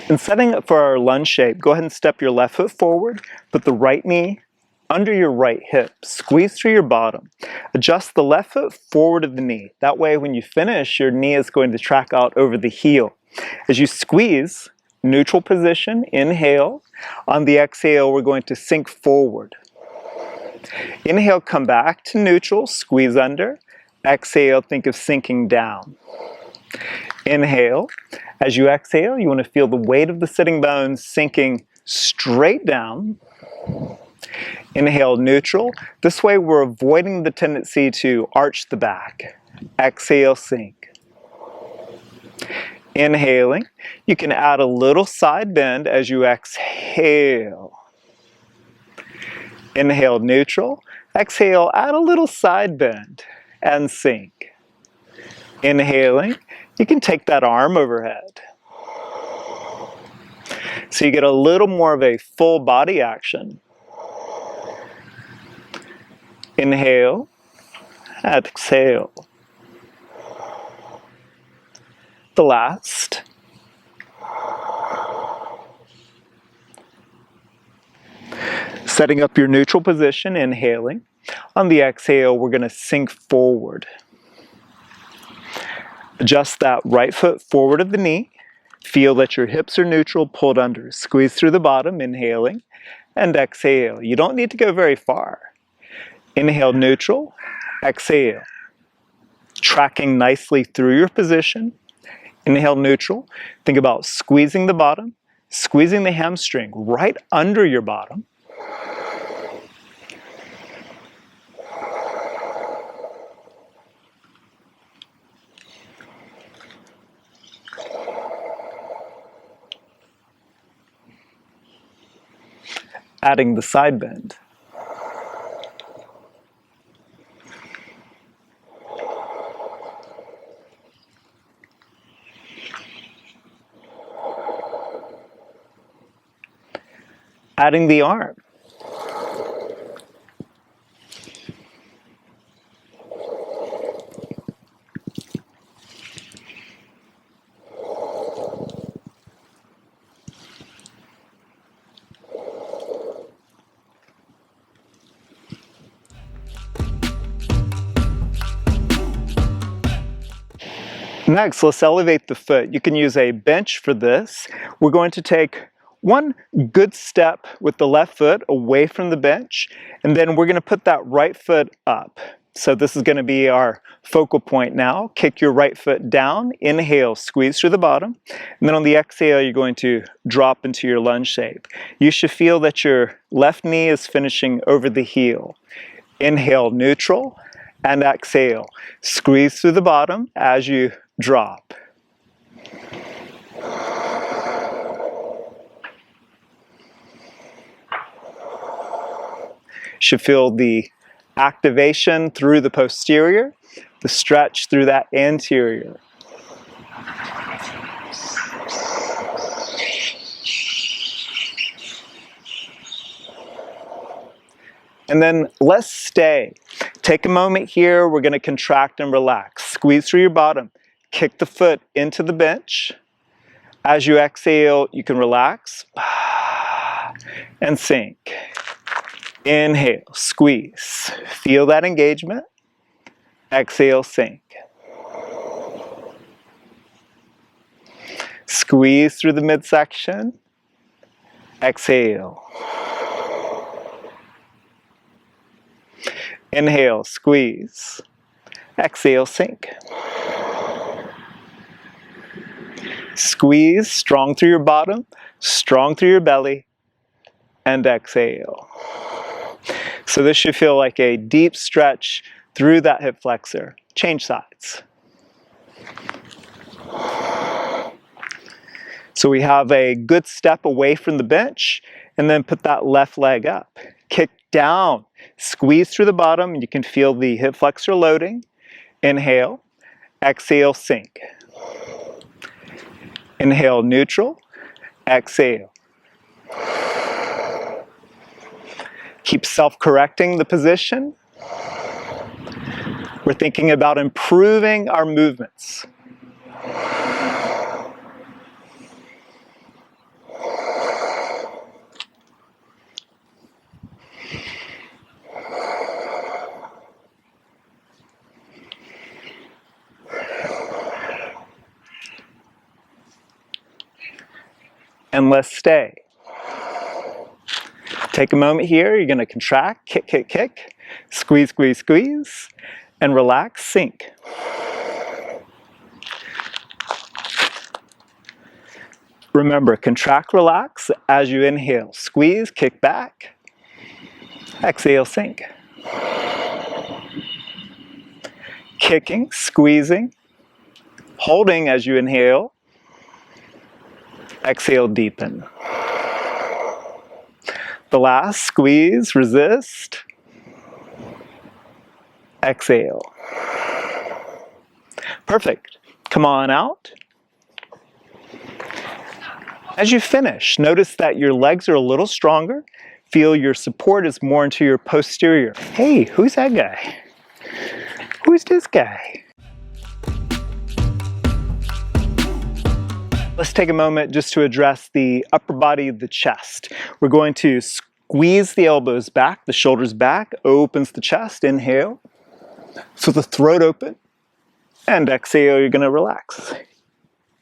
In setting up for our lunge shape, go ahead and step your left foot forward, put the right knee under your right hip, squeeze through your bottom. Adjust the left foot forward of the knee. That way when you finish, your knee is going to track out over the heel. As you squeeze, neutral position, inhale. On the exhale, we're going to sink forward. Inhale, come back to neutral, squeeze under. Exhale, think of sinking down. Inhale. As you exhale, you want to feel the weight of the sitting bones sinking straight down. Inhale, neutral. This way we're avoiding the tendency to arch the back. Exhale, sink. Inhaling. You can add a little side bend as you exhale. Inhale, neutral. Exhale, add a little side bend and sink. Inhaling. You can take that arm overhead. So you get a little more of a full body action. Inhale, exhale. The last. Setting up your neutral position, inhaling. On the exhale, we're going to sink forward. Adjust that right foot forward of the knee. Feel that your hips are neutral, pulled under. Squeeze through the bottom, inhaling, and exhale. You don't need to go very far. Inhale, neutral, exhale. Tracking nicely through your position. Inhale, neutral. Think about squeezing the bottom, squeezing the hamstring right under your bottom. Adding the side bend. Adding the arm. Next, let's elevate the foot. You can use a bench for this. We're going to take one good step with the left foot away from the bench, and then we're going to put that right foot up. So this is going to be our focal point now. Kick your right foot down, inhale, squeeze through the bottom, and then on the exhale, you're going to drop into your lunge shape. You should feel that your left knee is finishing over the heel. Inhale, neutral, and exhale. Squeeze through the bottom as you drop. Should feel the activation through the posterior, the stretch through that anterior. And then let's stay. Take a moment here. We're going to contract and relax. Squeeze through your bottom. Kick the foot into the bench. As you exhale, you can relax and sink. Inhale, squeeze. Feel that engagement. Exhale, sink. Squeeze through the midsection. Exhale. Inhale, squeeze. Exhale, sink. Squeeze, strong through your bottom, strong through your belly, and exhale. So this should feel like a deep stretch through that hip flexor. Change sides. So we have a good step away from the bench, and then put that left leg up. Kick down, squeeze through the bottom, and you can feel the hip flexor loading. Inhale, exhale, sink. Inhale, neutral, exhale. Keep self-correcting the position. We're thinking about improving our movements. and let's stay. Take a moment here, you're going to contract, kick, kick, kick, squeeze, squeeze, squeeze, and relax, sink. Remember, contract, relax as you inhale. Squeeze, kick back, exhale, sink. Kicking, squeezing, holding as you inhale, exhale, deepen. The last, squeeze, resist, exhale. Perfect. Come on out. As you finish, notice that your legs are a little stronger. Feel your support is more into your posterior. Hey, who's that guy? Who's this guy? Let's take a moment just to address the upper body of the chest. We're going to squeeze the elbows back, the shoulders back, opens the chest, inhale. So the throat open, and exhale, you're gonna relax.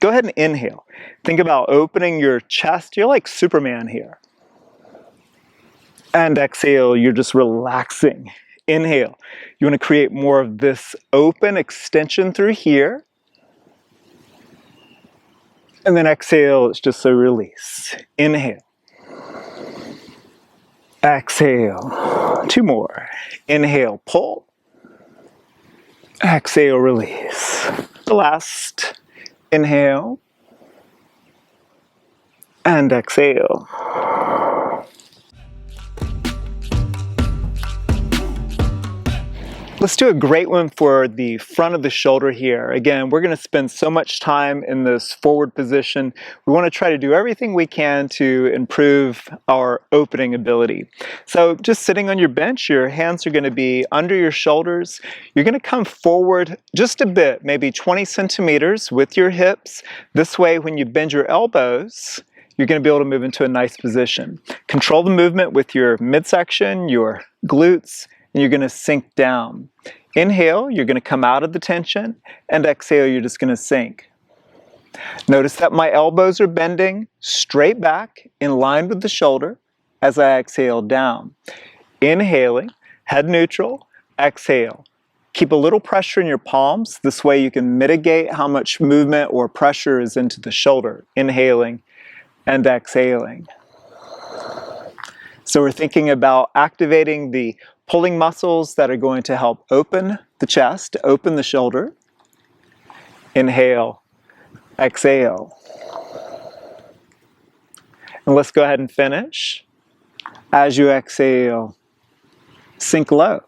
Go ahead and inhale. Think about opening your chest. You're like Superman here. And exhale, you're just relaxing. Inhale. You want to create more of this open extension through here. And then exhale, it's just a release. Inhale. Exhale. 2 more. Inhale, pull. Exhale, release. The last. Inhale and exhale. Let's do a great one for the front of the shoulder here. Again, we're going to spend so much time in this forward position. We want to try to do everything we can to improve our opening ability. So just sitting on your bench, your hands are going to be under your shoulders. You're going to come forward just a bit, maybe 20 centimeters with your hips. This way, when you bend your elbows, you're going to be able to move into a nice position. Control the movement with your midsection, your glutes, and you're going to sink down. Inhale, you're going to come out of the tension, and exhale, you're just going to sink. Notice that my elbows are bending straight back in line with the shoulder as I exhale down. Inhaling, head neutral, exhale. Keep a little pressure in your palms. This way you can mitigate how much movement or pressure is into the shoulder. Inhaling and exhaling. So we're thinking about activating the pulling muscles that are going to help open the chest, open the shoulder. Inhale, exhale. And let's go ahead and finish. As you exhale, sink low.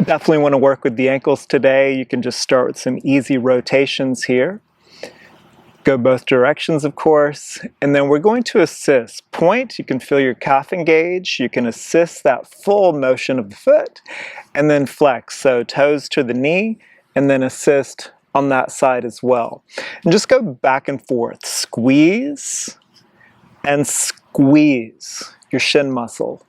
Definitely want to work with the ankles today. You can just start with some easy rotations here. Go both directions, of course, and then we're going to assist. Point, you can feel your calf engage, you can assist that full motion of the foot, and then flex, so toes to the knee, and then assist on that side as well. And just go back and forth, squeeze, and squeeze your shin muscle.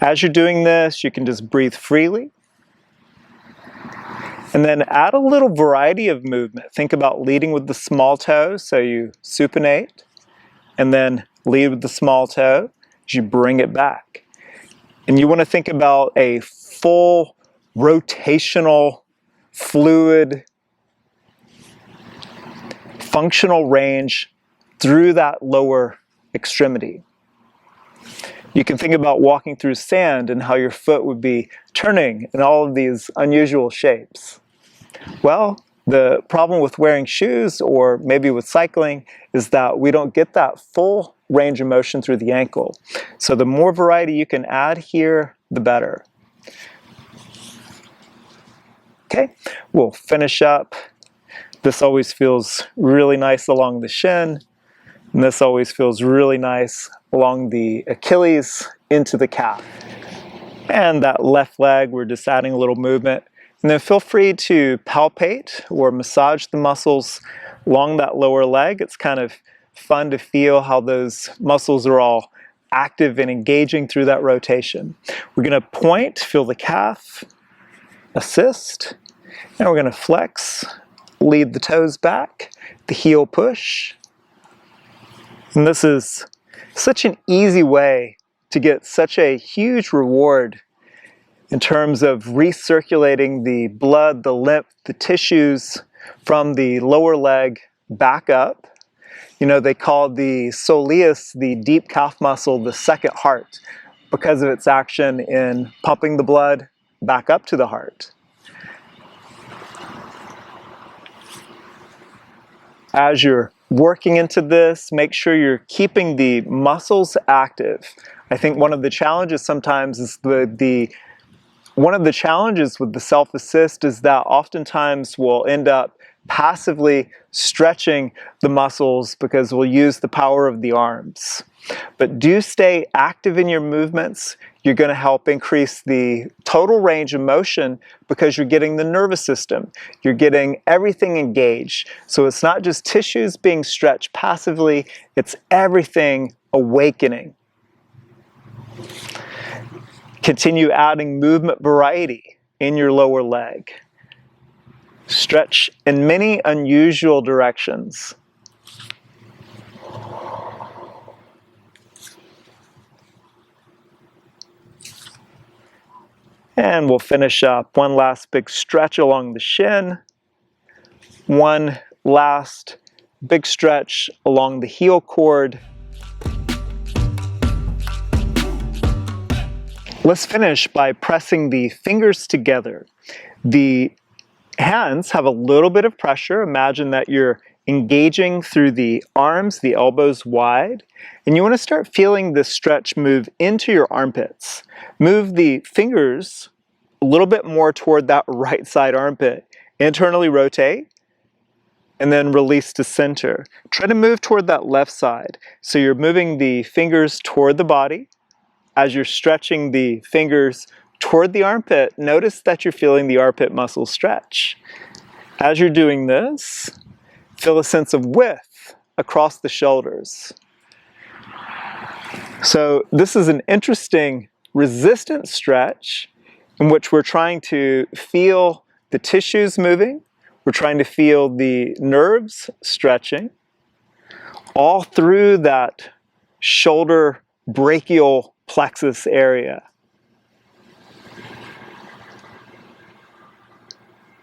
As you're doing this, you can just breathe freely. And then add a little variety of movement. Think about leading with the small toe, so you supinate, and then lead with the small toe as you bring it back. And you want to think about a full rotational, fluid, functional range through that lower extremity. You can think about walking through sand and how your foot would be turning in all of these unusual shapes. Well, the problem with wearing shoes or maybe with cycling is that we don't get that full range of motion through the ankle. So the more variety you can add here, the better. Okay, we'll finish up. This always feels really nice along the shin, and this always feels really nice along the Achilles into the calf. And that left leg, we're just adding a little movement. And then feel free to palpate or massage the muscles along that lower leg. It's kind of fun to feel how those muscles are all active and engaging through that rotation. We're going to point, feel the calf, assist, And we're going to flex, lead the toes back, the heel push. And this is such an easy way to get such a huge reward in terms of recirculating the blood, the lymph, the tissues from the lower leg back up. You know, they call the soleus, the deep calf muscle, the second heart because of its action in pumping the blood back up to the heart. As you're working into this, make sure you're keeping the muscles active. I think one of the challenges sometimes is one of the challenges with the self-assist is that oftentimes we'll end up passively stretching the muscles because we'll use the power of the arms. But do stay active in your movements. You're going to help increase the total range of motion because you're getting the nervous system. You're getting everything engaged. So it's not just tissues being stretched passively, it's everything awakening. Continue adding movement variety in your lower leg. Stretch in many unusual directions. And we'll finish up one last big stretch along the shin. One last big stretch along the heel cord. Let's finish by pressing the fingers together. The hands have a little bit of pressure. Imagine that you're engaging through the arms, the elbows wide, and you want to start feeling this stretch move into your armpits. Move the fingers a little bit more toward that right side armpit. Internally rotate, and then release to center. Try to move toward that left side. So you're moving the fingers toward the body. As you're stretching the fingers toward the armpit, notice that you're feeling the armpit muscle stretch. As you're doing this, feel a sense of width across the shoulders. So this is an interesting resistant stretch in which we're trying to feel the tissues moving, we're trying to feel the nerves stretching, all through that shoulder brachial plexus area.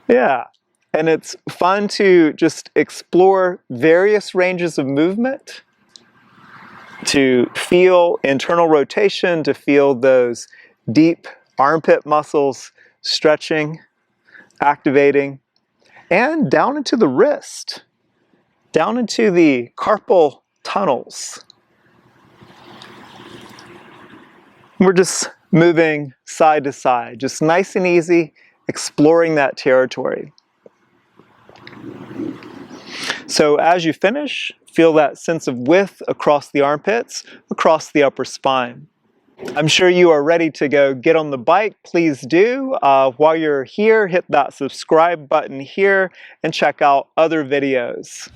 Yeah, and it's fun to just explore various ranges of movement, to feel internal rotation, to feel those deep armpit muscles stretching, activating, and down into the wrist, down into the carpal tunnels. We're just moving side to side, just nice and easy, exploring that territory. So as you finish, feel that sense of width across the armpits, across the upper spine. I'm sure you are ready to go get on the bike. Please do. While you're here, hit that subscribe button here and check out other videos.